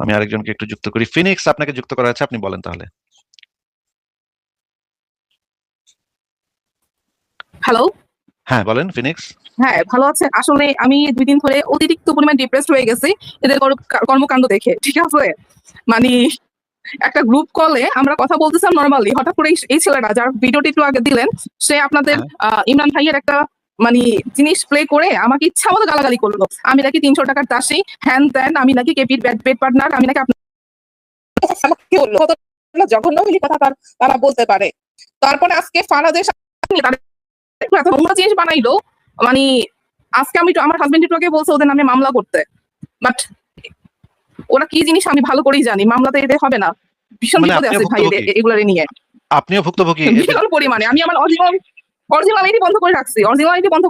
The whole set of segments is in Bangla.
আমি আরেকজনকে একটু যুক্ত করি। ফিনিক্স, আপনাকে যুক্ত করা আছে, আপনি বলেন তাহলে। হ্যালো। হ্যাঁ বলেন ফিনিক্স। হ্যাঁ, ভালো আছেন? আসলে আমি ২ দিন ধরে অতিরিক্ত পরিমাণ ডিপ্রেসড হয়ে গেছি এদের কর্মকাণ্ড দেখে। ঠিক আছে? মানি একটা গ্রুপ কলে আমরা কথা বলতেছিলাম নরমালি। হঠাৎ করে এই ছেলেটা যার ভিডিওটি একটু আগে দিলেন, সে আপনাদের হ্যাঁ। ইমরান ভাইয়ের একটা মানি জিনিস প্লে করে আমাকে ইচ্ছামতো গালাগালি করলো। আমি নাকি ৳৩০০ দাসী, হ্যান-ত্যান, আমি নাকি কেপির বেড পার্টনার, আমি নাকি আমাকে বলল। কতটা জঘন্য কথা তারা বলতে পারে। তারপরে আজকে ফারাদের সাথে এত নোংরা জিনিস বানাইলো, মানে আজকে আমি আমার হাজবেন্ড একটু আগে বলছে ওদের নামে মামলা করতে, বাট ওরা কি জিনিস আমি ভালো করেই জানি, মামলাতে এতে হবে না। ভীষণ মানে বিপদে আছে ভাই এগুলারে নিয়ে, আপনিও ভুক্তভোগী ভীষণ পরিমাণে। আমি আমার অরিজিনাল আইডি বন্ধ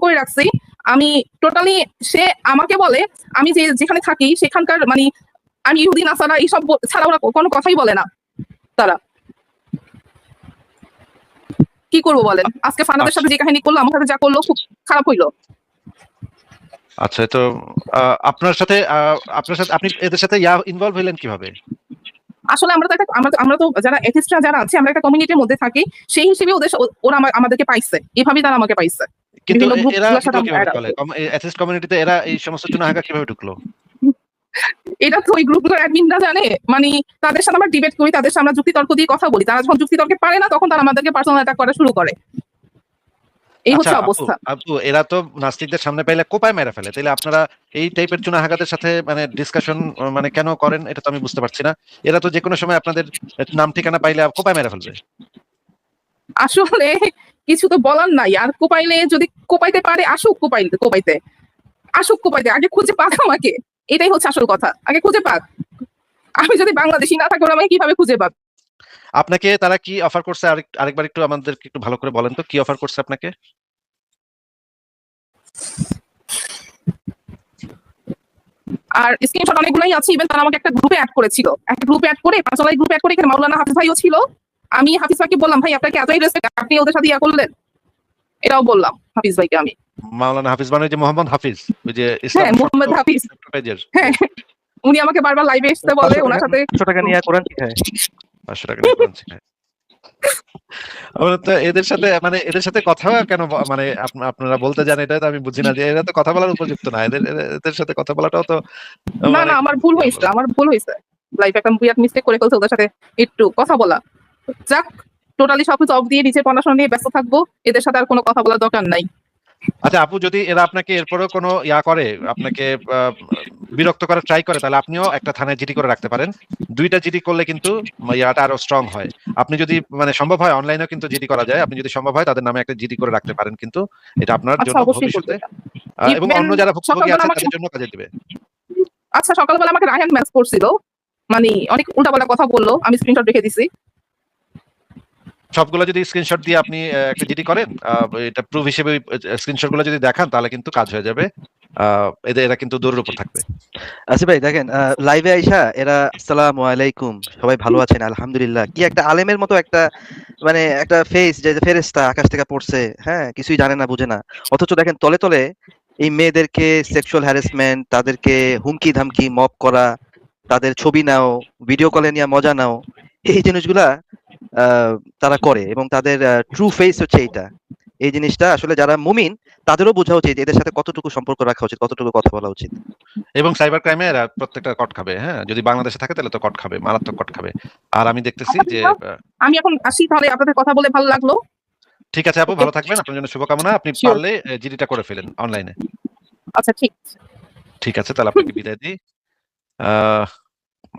করে রাখছি। আমি টোটালি, সে আমাকে বলে আমি যেখানে থাকি সেখানকার মানে আমি ইহুদি নাসারা এইসব ছাড়া ওরা কোনো কথাই বলে না। তারা কি করবো বলেন? আজকে ফানাদের সাথে যে কাহিনী করলো, আমার সাথে যা করলো, খুব খারাপ হইলো। আচ্ছা, তো আপনার সাথে আপনি এদের সাথে ইনভলভ হইলেন কিভাবে? আসলে আমরা তো যারা এথিস্টরা যারা আছে, আমরা একটা কমিউনিটির মধ্যে থাকি, সেই হিসেবে ওরা আমাদেরকে পাইছে, এভাবেই তারা আমাকে পাইছে। কিন্তু বিভিন্ন এরা গ্রুপগুলোর সাথে কিভাবে বলে এথিস্ট কমিউনিটিতে এরা এই সমস্ত চুনাহাগা কিভাবে ঢুকলো? এটা তো ওই গ্রুপগুলোর অ্যাডমিনরা জানে। মানে তাদের সাথে আমরা ডিবেট করি, তাদের সাথে আমরা যুক্তিতর্ক দিয়ে কথা বলি। তারা যখন যুক্তিতর্কে পারে না, তখন তারা আমাদেরকে পার্সোনাল অ্যাটাক করা শুরু করে। এই আচ্ছা হচ্ছে অবস্থা। আপু, এরা তো নাস্তিকদের সামনে পাইলে কোপায় মেরে ফেলে, তাহলে আপনারা এই টাইপের চুনাহাগাদের সাথে মানে ডিসকাশন মানে কেন করেন, এটা তো আমি বুঝতে পারছি না। এরা তো যে কোনো সময় আপনাদের নাম ঠিকানা পাইলে কোপায় মেরে ফেলবে। আসলে কিছু তো বলার নাই। আর কোপাইলে যদি কোপাইতে পারে, আসুক কোপাইতে। আগে খুঁজে পাক আমাকে। এটাই হচ্ছে আসল কথা। আগে খুঁজে পাক। আমি যদি বাংলাদেশী না থাকি, ওরা আমাকে কিভাবে খুঁজে পাক? আপনাকে তারা কি অফার করছে আরেকবার একটু আমাদেরকে একটু ভালো করে বলেন তো, কি অফার করছে আপনাকে? আর স্ক্রিনশট অনেকগুলোই আছে। ইভেন তারা আমাকে একটা গ্রুপে অ্যাড করেছিল। একটা গ্রুপে অ্যাড করে, পার্সোনাল গ্রুপে অ্যাড করে, এখানে মাওলানা হাফিজ ভাইও ছিল। আমি হাফিজ ভাইকে বললাম, ভাই আপনাকে এতই রেসপেক্ট, আপনি ওদের সাথে করলেন। এটাও বললাম হাফিজ ভাইকে আমি। মাওলানা হাফিজ মানে যে মোহাম্মদ হাফিজ, ওই যে ইসলাম হ্যাঁ, মোহাম্মদ হাফিজ। পেজের। হ্যাঁ, উনি আমাকে বারবার লাইভে এসে বলে ওনার সাথে 500 টাকা নিয়ে কোরআন শিখায়। 500 টাকা নিয়ে কোরআন শিখায়। আমরা তো এদের সাথে কথা কেন মানে আপনারা বলতে যান, এটা তো আমি বুঝি না, যে এরা তো কথা বলার উপযুক্ত না। এদের সাথে কথা বলাটাও তো না আমার ভুল হয়েছে। লাইফে একটা বিরাট মিস্টেক করে ফেলছে ওদের সাথে একটু কথা বলা। যাক, টোটালি সবকিছু অফ দিয়ে নিজের পড়াশোনা নিয়ে ব্যস্ত থাকবো। এদের সাথে আর কোনো কথা বলার দরকার নাই। আচ্ছা আপু, যদি এরা আপনাকে এরপরেও কোনো করে, আপনাকে বিরক্ত করার ট্রাই করে, তাহলে আপনিও একটা থানায় জিডি করে রাখতে পারেন। 2টা জিডি করলে কিন্তু ইয়াটা আরো স্ট্রং হয়। আপনি যদি মানে সম্ভব হয় অনলাইনেও কিন্তু জিডি করা যায়। আপনি যদি সম্ভব হয় তাদের নামে একটা জিডি করে রাখতে পারেন, কিন্তু এটা আপনার জন্য ভবিষ্যতে এবং অন্য যারা ভুক্তভোগী আছে তাদের জন্য কাজে দিবে। আচ্ছা, সকালবেলা আমাকে রায়হান ম্যাচ করছিল, মানে অনেক উল্টাপাল্টা কথা বললো, আমি স্ক্রিনশট রেখে দিছি। সবগুলো যদি স্ক্রিনশট দিয়ে আপনি একটা জিডি করেন, এটা প্রুফ হিসেবে স্ক্রিনশট গুলো যদি দেখান, তাহলে কিন্তু কাজ হয়ে যাবে। এরা কিন্তু দৌড়ের উপর থাকবে। আচ্ছা ভাই দেখেন, লাইভে আইসা এরা আসসালামু আলাইকুম, সবাই ভালো আছেন আলহামদুলিল্লাহ, কি একটা আলেমের মতো একটা মানে একটা ফেস, যে ফেরেশতা আকাশ থেকে পড়ছে, হ্যাঁ কিছুই জানে না বুঝে না। অথচ দেখেন তলে তলে এই মেয়েদেরকে সেক্সুয়াল হ্যারাসমেন্ট, তাদেরকে হুমকি ধামকি মব করা, তাদের ছবি নাও, ভিডিও কলে নিয়ে মজা নাও, এই জিনিসগুলা তারা করে, এবং তাদের ট্রু ফেস হচ্ছে এইটা। এই জিনিসটা আসলে যারা মুমিন তাদেরও বোঝা উচিত এদের সাথে কতটুকু সম্পর্ক রাখা উচিত, কতটুকু কথা বলা উচিত। এবং সাইবার ক্রাইমে এরা প্রত্যেকটা কট খাবে। হ্যাঁ, যদি বাংলাদেশে থাকে তাহলে তো কট খাবে, মারাত্মক কট খাবে। আর আমি দেখতেছি যে আমি এখন আসি, তাহলে আপনাদের কথা বলে ভালো লাগলো। ঠিক আছে আপু, ভালো থাকবেন, আপনার জন্য শুভকামনা। আপনি পারলে জিডিটা করে ফেলেন অনলাইনে। আচ্ছা ঠিক আছে, তাহলে আপনাকে বিদায় দিই।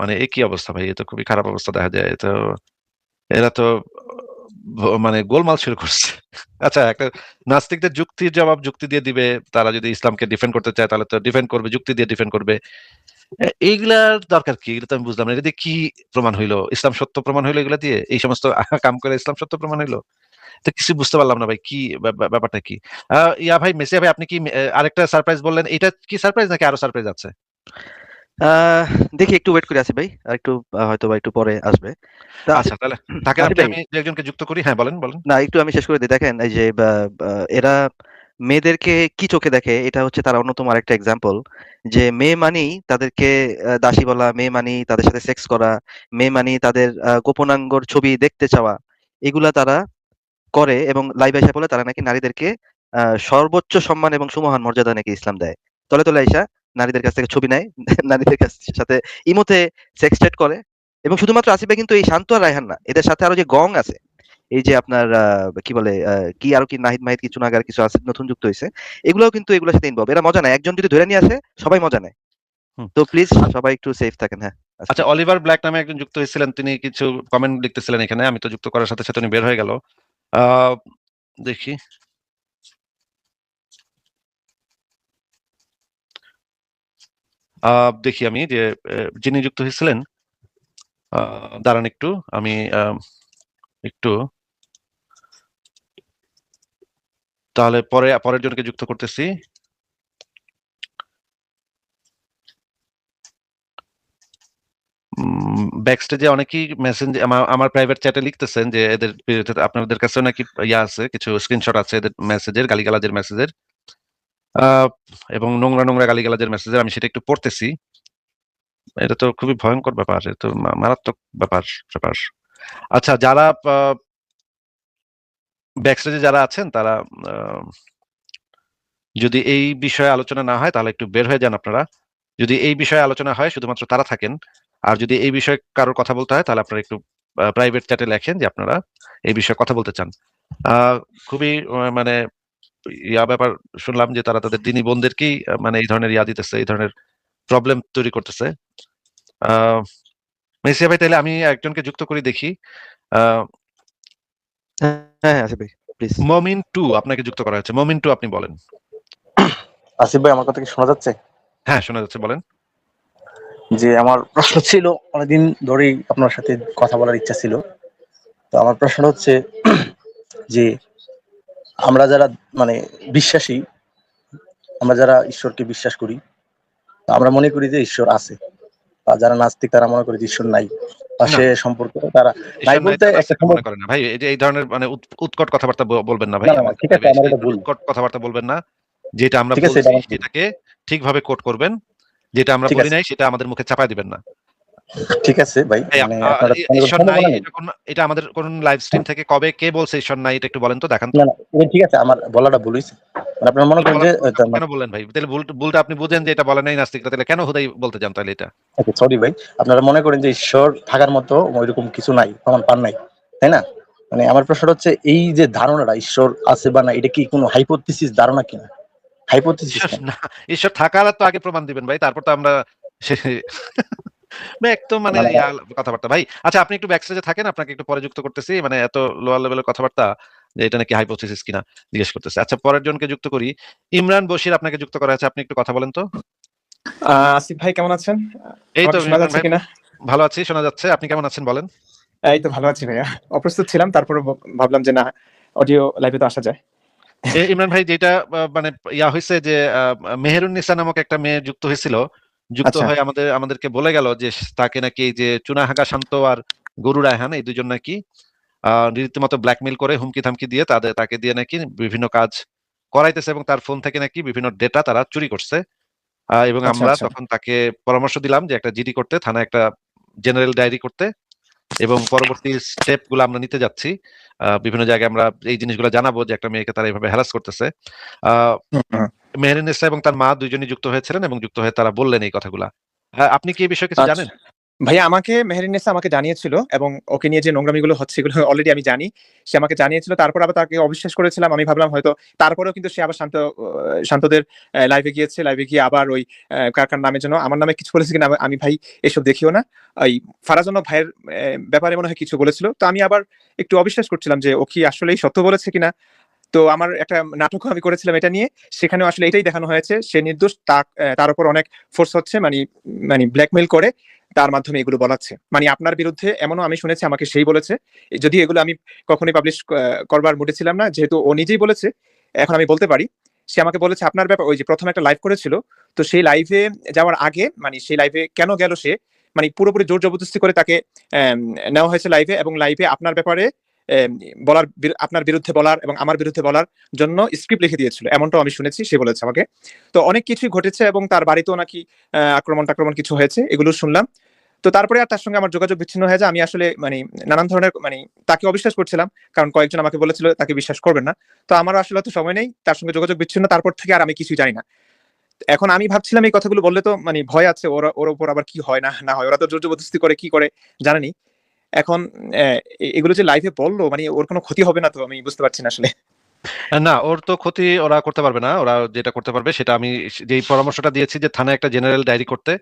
মানে কি অবস্থা ভাই, এ তো খুবই খারাপ অবস্থা দেখা যায়। তো এরা তো মানে গোলমাল শুরু করছে। আচ্ছা, একটা নাস্তিকদের যুক্তির জবাব যুক্তি দিয়ে দিবে। তারা যদি ইসলামকে ডিফেন্ড করতে চায় তাহলে তো ডিফেন্ড করবে, যুক্তি দিয়ে ডিফেন্ড করবে। এইগুলার দরকার কি? এগুলো তো আমি বুঝলাম না। এটা দিয়ে কি প্রমাণ হইলো? ইসলাম সত্য প্রমাণ হইলো এগুলা দিয়ে? এই সমস্ত কাম করে ইসলাম সত্য প্রমাণ হইলো? তো কিছু বুঝতে পারলাম না ভাই, কি ব্যাপারটা কি? ইয়া ভাই, মেসিয়া ভাই, আপনি কি আরেকটা সারপ্রাইজ বললেন, এটা কি সারপ্রাইজ নাকি আরো সারপ্রাইজ আছে? দেখি একটু ওয়েট করে আছি ভাই, আর একটু হয়তো বা একটু পরে আসবে। আচ্ছা তাহলে থাকেন আপনি, আমি একজনকে যুক্ত করি। হ্যাঁ বলেন। না একটু আমি শেষ করে দিই। দেখেন এই যে এরা মেয়েদেরকে কি চোখে দেখে এটা হচ্ছে তার অন্যতম আরেকটা এক্সাম্পল, যে মেয়ে মানেই তাদেরকে দাসী বলা, মেয়ে মানেই তাদের সাথে সেক্স করা, মেয়ে মানেই তাদের গোপনাঙ্গর ছবি দেখতে চাওয়া, এগুলা তারা করে। এবং লাইভ আইসা বলে তারা নাকি নারীদেরকে সর্বোচ্চ সম্মান এবং সুমহান মর্যাদা নাকি ইসলাম দেয়। তলে তলে আইসা নারীদের কাছ থেকে ছবি নেয়, নারীদের সাথে ইমোতে সেক্স চ্যাট করে। এবং শুধুমাত্র আসিফ ভাই কিন্তু এই শান্ত আর রায়হান না, এদের সাথে আরো যে গং আছে, এই যে আপনার কি বলে কি আরো কি নাহিদ মাহিদ কিছু নাগার কিছু আছে নতুন যুক্ত হয়েছে, এগুলোও কিন্তু এগুলোর সাথে ইনভলভ। এরা মজা নেয়, একজন যদি ধরে নিয়ে আসে সবাই মজা নেয়। হুম। তো প্লিজ সবাই একটু সেফ থাকেন। হ্যাঁ আসিফ আচ্ছা, ভাই। অলিভার ব্ল্যাক নামে একজন যুক্ত হয়েছিলেন, তিনি কিছু কমেন্ট লিখতেছিলেন এখানে, আমি তো যুক্ত করার সাথে সাথে উনি বের হয়ে গেল। আহ, দেখি। দেখি আমি যে যিনি যুক্ত হয়েছিলেন, দাঁড়ান একটু, আমি একটু তাহলে পরের জনকে যুক্ত করতেছি। ব্যাকস্টেজে অনেকেই মেসেঞ্জ আমার প্রাইভেট চ্যাটে লিখতেছেন যে এদের বিরুদ্ধে আপনাদের কাছেও নাকি ইয়া আছে, কিছু স্ক্রিনশট আছে এদের মেসেজের, গালিগালাজের মেসেজের, এবং নোংরা নোংরা গালিগালাজের মেসেজের। আমি সেটা একটু পড়তেছি। এটা তো খুবই ভয়ঙ্কর ব্যাপার, এটা তো মারাত্মক ব্যাপার ব্যাপার। আচ্ছা, যারা ব্যাকস্টেজে যারা আছেন তারা যদি এই বিষয়ে আলোচনা না হয় তাহলে একটু বের হয়ে যান আপনারা। যদি এই বিষয়ে আলোচনা হয় শুধুমাত্র তারা থাকেন, আর যদি এই বিষয়ে কারোর কথা বলতে হয় তাহলে আপনারা একটু প্রাইভেট চ্যাটে লেখেন যে আপনারা এই বিষয়ে কথা বলতে চান। খুবই মানে ইয়া ব্যাপার শুনলাম যে তারা তাদের দিনী বোনদেরকেই মানে এই ধরনের ইয়া দিতেছে, এই ধরনের প্রবলেম তৈরি করতেছে। মেসিয়া ভাই, তাহলে আমি একজনকে যুক্ত করি দেখি। হ্যাঁ হ্যাঁ আসিফ ভাই প্লিজ। মমিন টু আপনাকে যুক্ত করা হয়েছে। মমিন টু, আপনি বলেন। আসিফ ভাই, আমার কথা কি শোনা যাচ্ছে? হ্যাঁ, শোনা যাচ্ছে, বলেন। যে আমার প্রশ্ন ছিল, অনেকদিন ধরেই আপনার সাথে কথা বলার ইচ্ছা ছিল। তো আমার প্রশ্ন হচ্ছে যে আমরা যারা মানে বিশ্বাসী, আমরা যারা ঈশ্বরকে বিশ্বাস করি, আমরা মনে করি যে ঈশ্বর আছে। আর যারা নাস্তিক তারা মনে করে যে ঈশ্বর নাই, বা না, সে সম্পর্ক তারা নাই ঈশ্বর নাই বলতে তো একটা নাস্তিকরা সময়। মনে করে না ভাই। এই যে এই ধরনের মানে উৎকট কথাবার্তা বলবেন না ভাই না না না, আমাদের ঠিক আছে, লাইভে এসে। আমার এই এটা ভুল। ধরনের উৎকট কথাবার্তা বলবেন না। যেটা আমরা ঠিক আছে, এটা বলছি আমার ভুল। সেটাকে ঠিকভাবে কোট করবেন, যেটা আমরা ঠিক বলি আছে, নাই সেটা আমাদের মুখে চাপায় দিবেন না। ঠিক আছে ভাই, এই মানে আপনার কোনো ঈশ্বর নাই সম্ভাবনা নেই। এটা আমাদের কোন লাইভ স্ট্রিম থেকে কবে কে বলছে ঈশ্বর নাই, এটা একটু বলেন তো, দেখান তো। না না, এটা ঠিক আছে, আমার বলাটা ভুল হয়েছে। মানে আপনার মনে করেন যে আপনি কেন বললেন ভাই? তাহলে ভুলটা আপনি বুঝেন যে এটা বলে নাই নাস্তিকরা, তাহলে কেন হুদাই বলতে চান তাহলে এটা? সরি ভাই, আপনারা মনে করেন যে ঈশ্বর থাকার মতো ওইরকম কিছু নাই, প্রমাণ পান নাই, তাই না? মানে আমার প্রশ্নটা হচ্ছে এই যে ধারণাটা ঈশ্বর আছে বা না, এটা কি কোনো হাইপোথিসিস ধারণা কিনা? হাইপোথিসিস ঈশ্বর কেন? না, ঈশ্বর থাকার তো আগে প্রমাণ দিবেন ভাই, তারপর তো আমরা ভাই একদম মানে মানে কথাবার্তা ভাই। আচ্ছা, আপনি একটু ব্যাকস্টেজে থাকেন, আপনাকে একটু পরে যুক্ত করতেছি। মানে এত লোয়ার লেভেলের কথাবার্তা যে এটা নাকি হাইপোথিসিস কিনা জিজ্ঞেস করতেছে। আচ্ছা, পরের জনকে যুক্ত করি। ইমরান বশির আপনাকে যুক্ত করা আছে, আপনি একটু কথা বলেন তো। আসিফ ভাই কেমন আছেন? এই তো আমাকে শোনা ইমরান যাচ্ছে ভাই, কিনা? ভালো আছি, শোনা যাচ্ছে। আপনি কেমন আছেন বলেন। এই তো ভালো আছি ভাইয়া। অপ্রস্তুত ছিলাম, তারপরে ভাবলাম যে না, অডিও লাইভে তো আসা যায়। ইমরান ভাই, যেটা মানে ইয়া হয়েছে যে মেহেরুন্নিসা নামক একটা মেয়ে যুক্ত হয়েছিল, যুক্ত আচ্ছা হয়ে আমাদেরকে বলে গেল যে তাকে নাকি এই যে চুনাহাগা শান্ত আর গরু রায়হান এই দুজন নাকি রীতিমতো ব্ল্যাকমেল করে হুমকি থামকি দিয়ে তাকে দিয়ে নাকি বিভিন্ন কাজ করাইতেছে, এবং তার ফোন থেকে নাকি বিভিন্ন ডেটা তারা চুরি করছে। এবং আচ্ছা আমরা আচ্ছা তখন তাকে পরামর্শ দিলাম যে একটা জিডি করতে, থানায় একটা জেনারেল ডায়েরি করতে, এবং পরবর্তী স্টেপ গুলো আমরা নিতে যাচ্ছি। বিভিন্ন জায়গায় আমরা এই জিনিসগুলো জানাবো যে একটা মেয়েকে তারা এইভাবে হ্যারাস করতেছে। আহ হুম, হুম। মেহেরিনেসা এবং তার মা দুইজনই যুক্ত হয়েছিলেন, এবং যুক্ত হয়ে তারা বললেন এই কথাগুলা। আপনি কি এই বিষয়ে কিছু আচ্ছা জানেন? ভাইয়া, আমাকে মেহেরিনেসা আমাকে জানিয়েছিল, এবং ওকে নিয়ে যে নোংরামিগুলো হচ্ছে এগুলো অলরেডি আমি জানি। সে আমাকে জানিয়েছিল, তারপর আবার তাকে অবিশ্বাস করেছিলাম। আমি ভাবলাম হয়তো, তারপরেও কিন্তু সে আবার শান্তদের লাইভে গিয়েছে। লাইভে গিয়ে আবার ওই কার কার নামে যেন আমার নামে কিছু বলেছে কিনা, আমি ভাই এসব দেখিও না। ওই ফারাজান ভাইয়ের ব্যাপারে মনে হয় কিছু বলেছিল। তো আমি আবার একটু অবিশ্বাস করছিলাম যে ও কি আসলেই সত্য বলেছে কিনা। তো আমার একটা নাটকও আমি করেছিলাম এটা নিয়ে। সেখানেও আসলে এটাই দেখানো হয়েছে, সে নির্দোষ। তার উপর অনেক ফোর্স হচ্ছে, মানে মানে ব্ল্যাকমেইল করে তার মাধ্যমে এগুলো বলাচ্ছে। মানে আপনার বিরুদ্ধে এমনও আমি শুনেছি, আমাকে সেই বলেছে। যদি এগুলো আমি কখনোই পাবলিশ করবার মুডে ছিলাম না, যেহেতু ও নিজেই বলেছে, এখন আমি বলতে পারি। সে আমাকে বলেছে আপনার ব্যাপার, ওই যে প্রথমে একটা লাইভ করেছিল, তো সেই লাইভে যাওয়ার আগে, মানে সেই লাইভে কেন গেল সে, মানে পুরোপুরি জোর জবরদস্তি করে তাকে নেওয়া হয়েছে লাইভে, এবং লাইভে আপনার ব্যাপারে এম, আপনার বিরুদ্ধে বলার এবং আমার বিরুদ্ধে বলার জন্য স্ক্রিপ্ট লিখে দিয়েছিল, এমনটাও আমি শুনেছি, সে বলেছে আমাকে। তো অনেক কিছুই ঘটেছে এবং তার বাড়িতেও নাকি আক্রমণ কিছু হয়েছে, এগুলো শুনলাম। তো তারপরে আর তার সঙ্গে আমার যোগাযোগ বিচ্ছিন্ন হয়ে যায়। আমি আসলে মানে নানান ধরনের মানে তাকে অবিশ্বাস করছিলাম, কারণ কয়েকজন আমাকে বলেছিল তাকে বিশ্বাস করবেন না। তো আমার আসলে তো সময় নেই, তার সঙ্গে যোগাযোগ বিচ্ছিন্ন, তারপর থেকে আর আমি কিছুই জানি না। এখন আমি ভাবছিলাম এই কথাগুলো বললে তো মানে ভয় আছে ওর উপর আবার কি হয় না না হয়, ওরা তো জোর জবরদস্তি করে কি করে জানেনি। এখন এগুলো যে লাইভে বললো মানে ওর কোনো ক্ষতি হবে না তো, আমি বুঝতে পারছি না আসলে। না, ওর তো ক্ষতি ওরা করতে পারবে না। ওরা যেটা করতে পারবে সেটা আমি যেই পরামর্শটা দিয়েছি যে থানায় একটা জেনারেল ডায়েরি করতে,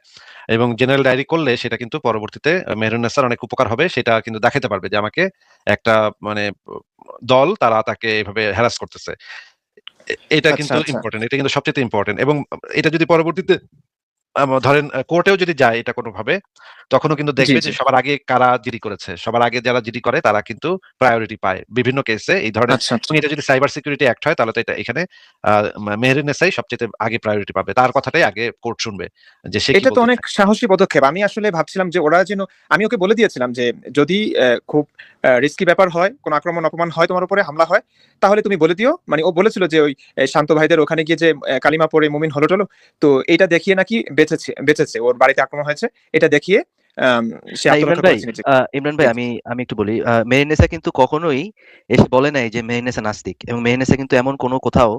এবং জেনারেল ডায়েরি করলে সেটা কিন্তু পরবর্তীতে মেহেরুন্নেসার অনেক উপকার হবে। সেটা কিন্তু দেখাতে পারবে যে আমাকে একটা মানে দল তারা তাকে এভাবে হ্যারাস করতেছে। এটা আচ্ছা কিন্তু আচ্ছা। ইম্পর্টেন্ট, এটা কিন্তু সবচেয়ে ইম্পর্টেন্ট। এবং এটা যদি পরবর্তীতে ধরেন কোর্টেও যদি যায় এটা কোনোভাবে, তখনও কিন্তু জি দেখবে জি। যে সবার আগে কারা জিডি করেছে, সবার আগে যারা জিডি করে তারা কিন্তু প্রায়োরিটি পায় বিভিন্ন কেসে এই ধরনের। আচ্ছা আচ্ছা। এবং এটা যদি সাইবার সিকিউরিটি অ্যাক্ট হয় তাহলে তো এটা এখানে মেহেরুন্নেসাই সবচেয়ে আগে প্রায়োরিটি পাবে, তার কথাটাই আগে কোর্ট শুনবে যে সে কি এটা তো বলতে অনেক চায়। সাহসী পদক্ষেপ। আমি আসলে ভাবছিলাম যে ওরা যেন, আমি ওকে বলে দিয়েছিলাম যে যদি খুব রিস্কি ব্যাপার হয়, কোনো আক্রমণ অপমান হয়, তোমার উপরে হামলা হয়, তাহলে তুমি বলে দিও। মানে ও বলেছিল যে ওই শান্ত ভাইদের ওখানে গিয়ে যে কালিমা পড়ে মুমিন হলো টলো, তো এটা দেখিয়ে নাকি বেঁচেছে, ওর বাড়িতে আক্রমণ হয়েছে এটা দেখিয়ে আম, সে ইমরান আত্মরক্ষা ভাই, করেছে নিজেকে। ইমরান ভাই, আমি একটু বলি। মেহেরুন্নেসা কিন্তু কখনোই এসে বলে নাই যে মেহেরুন্নেসা নাস্তিক, এবং মেহেরুন্নেসা কিন্তু এমন কোনো কোথাও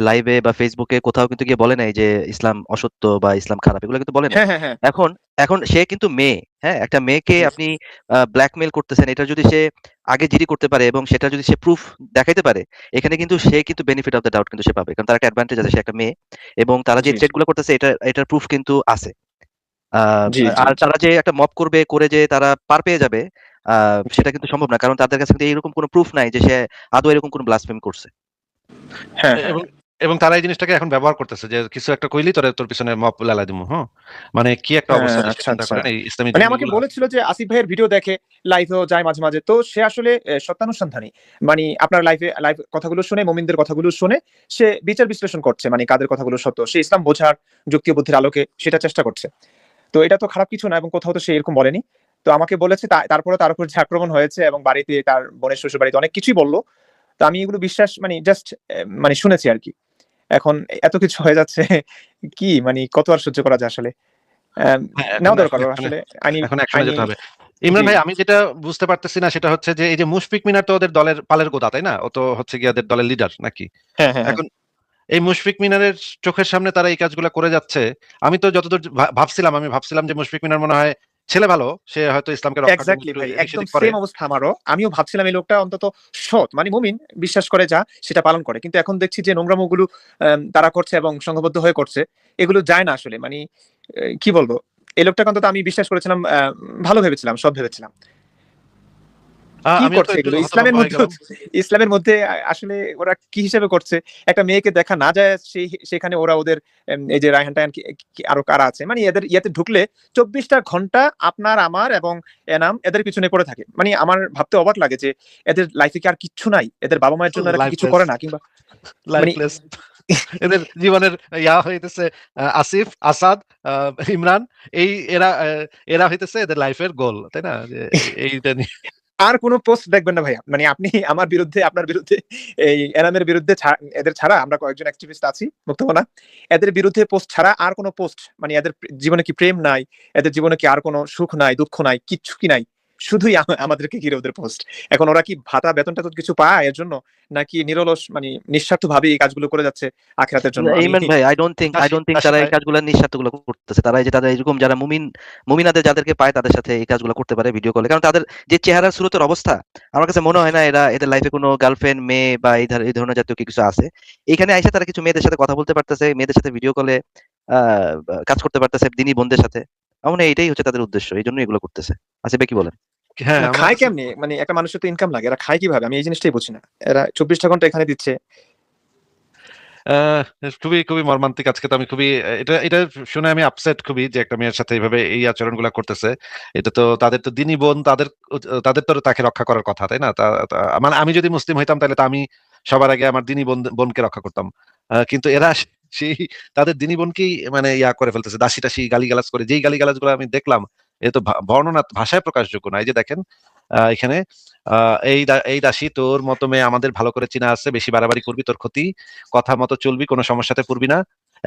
লাইভে বা ফেসবুকে কোথাও কিন্তু গিয়ে বলে নাই যে ইসলাম অসত্য বা ইসলাম খারাপ, এগুলো কিন্তু বলে নাই। হ্যাঁ হ্যাঁ হ্যাঁ। এখন এখন সে কিন্তু মেয়ে, হ্যাঁ, একটা মেয়েকে জি আপনি ব্ল্যাকমেল করতেছেন, এটা যদি সে আগে জিডি করতে পারে এবং সেটা যদি সে প্রুফ দেখাইতে পারে, এখানে কিন্তু সে কিন্তু বেনিফিট অফ দ্য ডাউট কিন্তু সে পাবে, কারণ তার একটা অ্যাডভান্টেজ আছে, সে একটা মেয়ে, এবং তারা যে জি থ্রেট গুলো করতেছে এটার প্রুফ কিন্তু আছে। আহ, জি জি আর জি। তারা যে একটা মব করবে, করে যে তারা পার পেয়ে যাবে, সেটা কিন্তু সম্ভব না, কারণ তাদের কাছে কিন্তু এরকম কোনো প্রুফ নাই যে সে আদৌ এরকম কোনো ব্লাসফেমি করছে। হ্যাঁ হ্যাঁ। এবং এবং তারা এই জিনিসটাকে এখন ব্যবহার করতেছে যে কিছু একটা কইলি তোরে তোর পিছনে মপ লালা দিমু। হ্যাঁ, মানে কি একটা অবস্থা হ্যাঁ, দেশে, আচ্ছা চিন্তা আচ্ছা। করেন এই ইসলামী মানে আমাকে জঙ্গিগুলা। বলেছিল যে আসিফ ভাইয়ের ভিডিও দেখে, লাইভেও যায় মাঝে মাঝে, তো সে আসলে সত্যানুসন্ধানী। মানে আপনার লাইভ কথাগুলো শুনে, মোমিনদের কথাগুলো শুনে সে বিচার বিশ্লেষণ করছে, মানে কাদের কথাগুলো সত্য, সে ইসলাম বোঝার যুক্তি ও বুদ্ধির আলোকে সেটা চেষ্টা করছে। তো এটা তো খারাপ কিছু না, এবং কোথাও তো সে এরকম বলেনি। তো আমাকে বলেছে, তারপরে তার উপর যে আক্রমণ হয়েছে এবং বাড়িতে তার বোনের শ্বশুর বাড়িতে অনেক কিছুই বললো। তো আমি এগুলো বিশ্বাস মানে জাস্ট মানে শুনেছি আর কি। এখন এত কিছু হয়ে যাচ্ছে, কি মানে কত আর সহ্য করা যায় আসলে। হ্যাঁ, এখন নেওয়া এখন দরকার ওর অ্যাকশনে আসলে আইনি এখন অ্যাকশনে আইনি যেতে হবে। জি ইমরান ভাই, জি। আমি যেটা বুঝতে পারতেছি না সেটা হচ্ছে যে এই যে মুশফিক মিনার তো ওদের দলের পালের গোদা, তাই না? ও তো হচ্ছে গিয়ে ওদের দলের লিডার নাকি? হ্যাঁ হ্যাঁ হ্যাঁ। এখন এই মুশফিক মিনারের চোখের সামনে তারা এই কাজগুলা করে যাচ্ছে। আমি তো যতদূর আমি ভাবছিলাম যে মুশফিক মিনার মনে হয় ছেলে ভালো, সে হয়তো ইসলামকে রক্ষার জন্য এক্স্যাক্টলি একটু ভাই, এদিক একদম সেদিক করে। সেম অবস্থা আমারও। আমিও ভাবছিলাম এই লোকটা অন্তত সৎ, মানে মুমিন, বিশ্বাস করে যা সেটা পালন করে, কিন্তু এখন দেখছি যে নোংরামোগুলো তারা করছে এবং সংঘবদ্ধ হয়ে করছে, এগুলো যায় না আসলে। মানে কি বলবো, এই লোকটাকে অন্তত আমি বিশ্বাস করেছিলাম, ভালো ভেবেছিলাম, সৎ ভেবেছিলাম। কি আমিও তো করছে একটু এগুলো হতভম্ব হয়ে গেলাম। ইসলামের মধ্যে আসলে ওরা কি হিসেবে করছে? একটা মেয়েকে দেখা না যায় সেখানে ওরা ওদের এই যে রায়হান টায়হান আরো কারা আছে, মানে এদের ইয়াতে ঢুকলে ২৪টা ঘন্টা আপনার আমার এবং এনাম এদের পিছনে পড়ে থাকে। মানে আমার ভাবতে অবাক লাগে যে এদের লাইফে কি আর কিচ্ছু নাই? এদের বাবা মায়ের জন্য এরা কি কিছু লাইফলেস, করে না? কিংবা মানে লাইফলেস। এদের জীবনের ইয়া হইতেছে আসিফ, আসাদ, ইমরান, এই এরা এরা হইতেছে এদের লাইফের গোল, তাই না? যে এইটা নিয়ে আর কোন পোস্ট দেখবেন না ভাইয়া। মানে আপনি আমার বিরুদ্ধে, আপনার বিরুদ্ধে, এই এনামের বিরুদ্ধে এদের ছাড়া, আমরা কয়েকজন অ্যাক্টিভিস্ট আছি মুক্তমনা। এদের বিরুদ্ধে পোস্ট ছাড়া আর কোন পোস্ট, মানে এদের জীবনে কি প্রেম নাই? এদের জীবনে কি আর কোন সুখ নাই, দুঃখ নাই, কিচ্ছু কি নাই? শুধুই আমাদেরকে ঘিরে ওদের পোস্ট। এখন ওরা কি ভাতা বেতন-টেতন কিছু পায় এর জন্য? নাকি নিরলস মানে নিঃস্বার্থভাবে এই কাজগুলো করে যাচ্ছে আখিরাতের জন্য? আমি ইমরান ভাই, আই ডোন্ট থিংক দাসী তারা এই পায়। কাজগুলো নিঃস্বার্থগুলো করতেছে। তারা এই যে তাদের এরকম যারা মুমিনাদের যাদেরকে পায় তাদের সাথে এই কাজগুলো করতে পারে ভিডিও কলে, কারণ তাদের যে চেহারার সুরতের অবস্থা, আমার কাছে মনে হয় না এদের লাইফে কোনো গার্লফ্রেন্ড, মেয়ে বা এই ধরনের জাতীয় কিছু আছে। এখানে আইসা তারা কিছু মেয়েদের সাথে কথা বলতে পারতেছে, মেয়েদের সাথে ভিডিও কলে কাজ করতে পারতেছে, দিনী বোনদের সাথে। আমার মনে হয় এটাই হচ্ছে তাদের উদ্দেশ্য, এই জন্য এগুলো করতেছে। আসিফ ভাই কি বলেন? হ্যাঁ, না, আমার খায় কাছে কেমনে? মানে একটা মানুষের তো ইনকাম লাগে। এরা খায় কিভাবে? আমি এই জিনিসটাই বুঝি না। এরা ২৪টা ঘন্টা এখানে দিচ্ছে। আহ খুবই, খুবই মর্মান্তিক। আজকে তো আমি খুবই এটা এটা শুনে আমি আপসেট খুবই যে একটা মেয়ের সাথে এইভাবে এই আচরণগুলা করতেছে। এটা তো তাদের তো দিনী বোন, তাদের তো তাকে রক্ষা করার কথা, তাই না? মানে আমি যদি মুসলিম হইতাম তাহলে তো আমি সবার আগে আমার দিনী বোনকে রক্ষা করতাম। কিন্তু এরা সেই তাদের দিনী বোনকেই মানে ইয়া করে ফেলতেছে, দাসী টাসী গালিগালাজ করে। যেই গালিগালাজ গুলো আমি দেখলাম, এ তো বর্ণনা ভাষায় প্রকাশযোগ্য না। এই যে দেখেন এখানে এই দাসী তোর মতো মেয়ে আমাদের ভালো করে চিনা আছে, বেশি বাড়াবাড়ি করবি তোর ক্ষতি, কথা মতো চলবি, কোনো সমস্যাতে পড়বি না,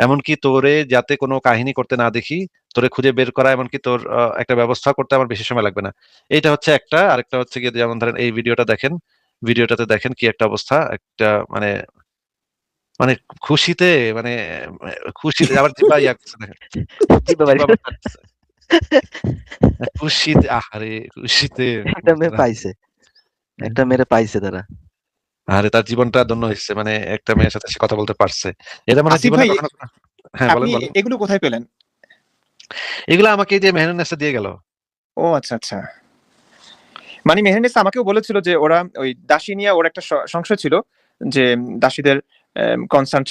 এমনকি তোরে যাতে কোনো কাহিনী করতে না দেখি, তোরে খুঁজে বের করা, এমনকি তোর একটা ব্যবস্থা করতে আমার বেশি সময় লাগবে না। এইটা হচ্ছে একটা। আরেকটা হচ্ছে গিয়ে যেমন ধরেন এই ভিডিওটা দেখেন, ভিডিওটাতে দেখেন কি একটা অবস্থা, একটা মানে মানে খুশিতে মানে খুশিতে আবার জিব্বা ইয়া করছে দেখেন, জিব্বা বাড়ি জিব্বা কাটছে। খুশিতে আহারে খুশিতে একটা মেয়ে পাইছে, একটা মেয়েরে পাইছে তারা। আরে তার জীবনটা ধন্য হয়েছে, মানে একটা মেয়ের সাথে সে কথা বলতে পারছে। এটা মানে আসিফ জীবনে ভাই, কখনো হ্যাঁ বলেন আপনি বলেন। এগুলো কোথায় পেলেন? এগুলো আমাকে এই যে মেহরান দিয়ে গেল। ও আচ্ছা আচ্ছা। মানে মেহেরনেসা আমাকেও বলেছিল যে ওরা ওই দাসী নিয়ে ওর একটা সংশয় ছিল, যে দাসীদের কনসার্ন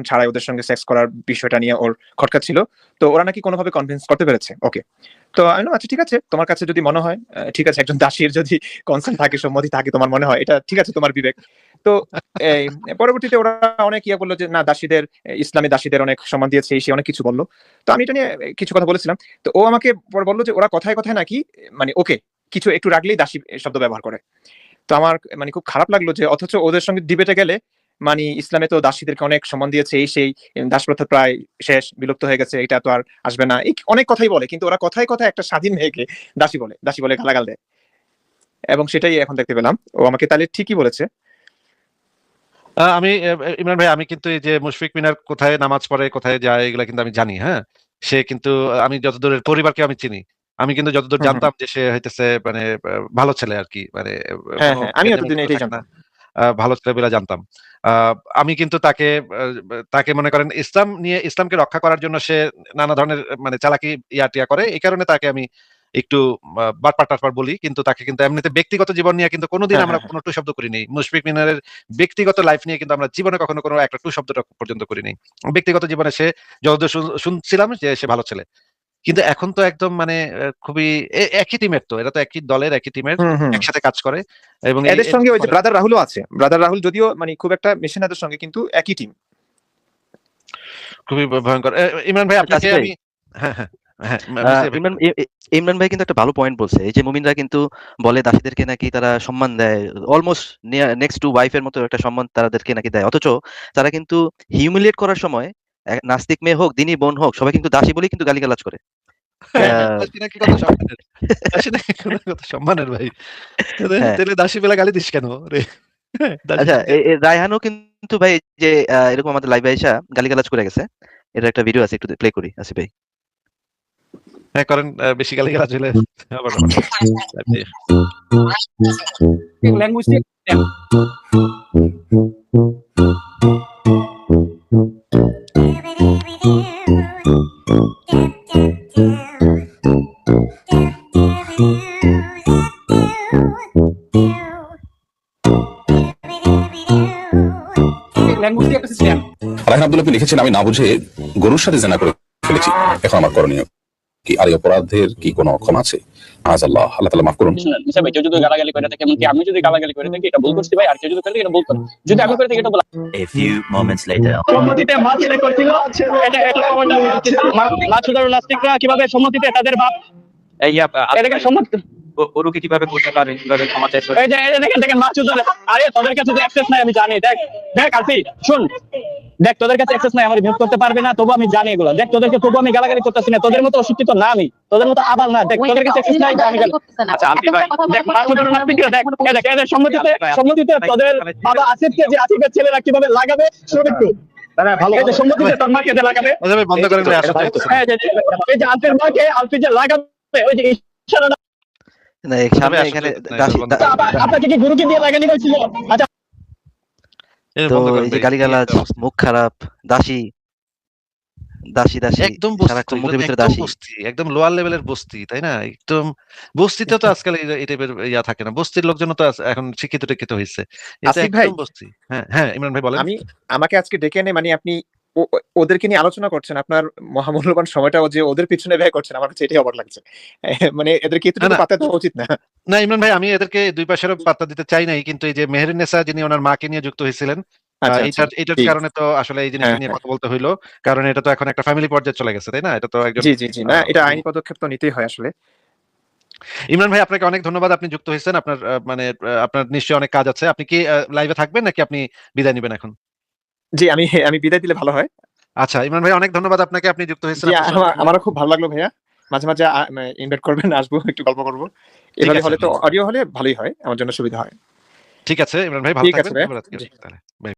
ছাড়াই ওদের সঙ্গে সেক্স করার বিষয়টা নিয়ে ওর খটকা ছিল। তো ওরা নাকি কোনোভাবে কনভিন্স করতে পেরেছে ওকে। তো আমি বললাম, আচ্ছা ঠিক আছে, তোমার কাছে যদি মনে হয় ঠিক আছে, একজন দাসীর যদি কনসার্ন থাকে, সম্মতি থাকে, তোমার মনে হয় এটা ঠিক আছে, তোমার বিবেক। তো এই পরবর্তীতে ওরা অনেক ইয়ে বললো যে না, দাসীদের ইসলামী দাসীদের অনেক সম্মান দিয়েছে, সে অনেক কিছু বললো। তো আমি এটা নিয়ে কিছু কথা বলেছিলাম। তো ও আমাকে পরে বললো যে ওরা কথায় কথায় নাকি মানে ওকে কিছু একটু রাখলেই দাসী শব্দ ব্যবহার করে। তো আমার মানে খুব খারাপ লাগলো যে অথচ ওদের সঙ্গে ডিবেটে গেলে মানে ইসলামে তো দাসীদেরকে অনেক সম্মান দিয়েছে, এই সেই দাসপ্রথা প্রায় শেষ, বিলুপ্ত হয়ে গেছে, এটা তো আর আসবে না, এই অনেক কথাই বলে, কিন্তু ওরা কথায় কথায় একটা স্বাধীন মেয়েকে দাসী বলে গালাগাল দেয়। এবং সেটাই এখন দেখতে পেলাম, ও আমাকে তাহলে ঠিকই বলেছে। আমি ইমরান ভাই, আমি কিন্তু এই যে মুশফিক মিনার কোথায় নামাজ পড়ে, কোথায় যায়, এগুলা কিন্তু আমি জানি। হ্যাঁ, সে কিন্তু আমি যতদূর পরিবারকে আমি চিনি, আমি কিন্তু যতদূর হুম হুম। জানতাম যে সে হইতেছে মানে ভালো ছেলে আর কি, মানে হ্যাঁ কোনো হ্যাঁ, আমি বেদম এতদিন কিছু এটাই থাকে না, জানতাম। ভালো ছেলে বলে জানতাম। আমি কিন্তু তাকে মনে করেন ইসলামকে রক্ষা করার জন্য সে নানা ধরনের মানে চালাকি টিয়া করে, এই কারণে তাকে আমি একটু বাটপার টাটপার বলি, কিন্তু তাকে কিন্তু এমনিতে ব্যক্তিগত জীবন নিয়ে কিন্তু কোনোদিন হ্যাঁ আমরা হ্যাঁ হ্যাঁ। কোনো টু শব্দ করিনি। মুশফিক মিনারের ব্যক্তিগত লাইফ নিয়ে কিন্তু আমরা জীবনে কখনো কোনো একটা টু শব্দটা পর্যন্ত করিনি। ব্যক্তিগত জীবনে সে যতদূর শুনছিলাম যে সে ভালো ছেলে। কিন্তু এখন তো একদম মানে খুবই একই টিমের, তো এরা তো একই দলের একই টিমের, হুম হুম। একসাথে কাজ করে এবং এদের সঙ্গে ওই যে ব্রাদার রাহুলও আছে, ব্রাদার রাহুল যদিও মানে খুব একটা মেশে না এদের সঙ্গে, কিন্তু একই টিম। খুবই ভয়ঙ্কর। ইমরান ভাই আপনাকে আসিফ ভাই, আমি হ্যাঁ হ্যাঁ হ্যাঁ বুঝতে ভাই ইমরান ইমরান ভাই কিন্তু একটা ভালো পয়েন্ট বলছে। এই যে মুমিনরা কিন্তু বলে দাসীদেরকে নাকি তারা সম্মান দেয়, অলমোস্ট নেক্সট টু ওয়াইফের মতো একটা সম্মান তাদেরকে নাকি দেয়, অথচ তারা কিন্তু হিউমিলিয়েট করার সময় নাস্তিক মেয়ে হোক দিনী বোন হোক সবাই কিন্তু দাসী বলেই কিন্তু গালিগালাজ করে। দাসী নাকি কত সম্মানের, দাসী নাকি কত সম্মানের ভাই। হ্যাঁ, তাহলে দাসী বেলা গালি দিস কেন রে? দাসী আচ্ছা, নাকি রায়হানও কিন্তু ভাই যে এরকম আমাদের লাইভে আইসা গালিগালাজ করে গেছে। এটা একটা ভিডিও আছে, একটু প্লে করি আসিফ ভাই। হ্যাঁ করেন, বেশি গালি গালাজ হলে আবার language দিয়ে language দিয়ে একটা system। রায়হান আব্দুল্লাহ লিখেছেন, আমি না বুঝে গরুর সাথে জেনা করে ফেলেছি, এখন আমার করণীয় কি? আর এই অপরাধের কি কোনো ক্ষমা আছে? আল্লাহ তাআলা মাফ করুন। হিসাবে কেউ যদি গালাগালি করে থাকে, এমনকি আমি যদি গালাগালি করে থাকি, এটা ভুল করছি ভাই, আর কেউ যদি করে থাকে এটা ভুল করে, যদি আমি করে থাকি এটা বলা। A few moments later. সম্মতিতে মাছ সিলেক্ট করছিল, মাছুদারুল নাস্তিকরা কিভাবে সম্মতিতে তাদের বাপ এটাকে সম্মতি ওরুকে কিভাবে করতে পারে, কিভাবে ক্ষমা চাইছে, এই যে দেখেন মাছুদার। আরে তোদের কাছে তো অ্যাক্সেস নাই, আমি জানি। দেখ আলফি শুন, দেখ তোদের কাছে অ্যাক্সেস নাই, আমার বিহেভ করতে পারবে না, তবু আমি জানি এগুলো। দেখ তোদেরকে তবু আমি গালাগালি করতেছি না, তোদের মতো অশিক্ষিত না আমি, তোদের মতো আবাল না। দেখ তোদের কাছে অ্যাক্সেস নাই, আমি আচ্ছা আলফি ভাই দেখ মাছুদারুল নাস্তিকরা দেখ এদের সম্মতিতে তোদের বাবা আসিফকে, যে আসিফের ছেলেরা কিভাবে লাগাবে শুরু ভালো, এই যে সম্মতিতে তোর মাকে যে লাগাবে, বন্ধ করেন ভাই, আসলে হ্যাঁ এই যে আলফির মাকে আলফি যে লাগাবে, ওই যে ইশারাটা না, সামনে এখানে আপনাকে কি গুরুকে দিয়ে লাগানি হয়েছিল? আচ্ছা তো এই যে গালিগালাজ, মুখ খারাপ, দাসী দাসী দাসী একদম সারাক্ষণ বস্তি, মুখের ভিতরে একদম দাসী। বস্তি, একদম লোয়ার লেভেলের বস্তি, তাই না? একদম বস্তিতে তো আজকাল এই টাইপের ইয়া থাকে না, বস্তির লোকজন তো এখন শিক্ষিত টিক্ষিত হয়েছে, এটা আসিফ ভাই, একদম বস্তি। হ্যাঁ হ্যাঁ ইমরান ভাই বলেন। আমাকে আজকে ডেকে এনে মানে আপনি ওদেরকে নিয়ে আলোচনা করছেন, আপনার মহামূল্যবান সময়টা যে ওদের পিছনে ব্যয় করছেন, আমার কাছে এটাই অবাক লাগছে। মানে এদেরকে এতটুকু পাত্তা দেওয়া উচিত না। না ইমরান ভাই, আমি এদেরকে দুই পাশেরও পাত্তা দিতে চাই নাই, কিন্তু এই যে মেহেরুন্নেসা যিনি ওনার মাকে নিয়ে যুক্ত হয়েছিলেন, এটার কারণে তো আসলে এই জিনিসটা নিয়ে কথা বলতে হইলো, কারণ এটা তো এখন একটা ফ্যামিলি পর্যায়ে চলে গেছে, তাই না? এটা তো একজন জি জি জি, না এটা আইনি পদক্ষেপ তো নিতেই হয় আসলে। ইমরান ভাই আপনাকে অনেক ধন্যবাদ, আপনি যুক্ত হয়েছেন। আপনার মানে আপনার নিশ্চয়ই অনেক কাজ আছে। আপনি কি লাইভে থাকবেন নাকি আপনি বিদায় নিবেন এখন? জি, আমি বিদায় দিলে ভালো হয়। আচ্ছা ইমরান ভাই অনেক ধন্যবাদ আপনাকে, আপনি যুক্ত হয়েছেন। জি, আপনার সময়- আমারও খুব ভালো লাগলো ভাইয়া। মাঝে মাঝে ইনভাইট করবেন, আসবো, একটু গল্প করবো। ঠিক এভাবে আছে হলে তো ভাই। অডিও হলে ভালোই হয়, আমার জন্য সুবিধা হয়। ঠিক আছে ইমরান ভাই, ভালো ঠিক আছে থাকবেন। ভাইয়া। শুভরাত্রি। জি। তাহলে বাই।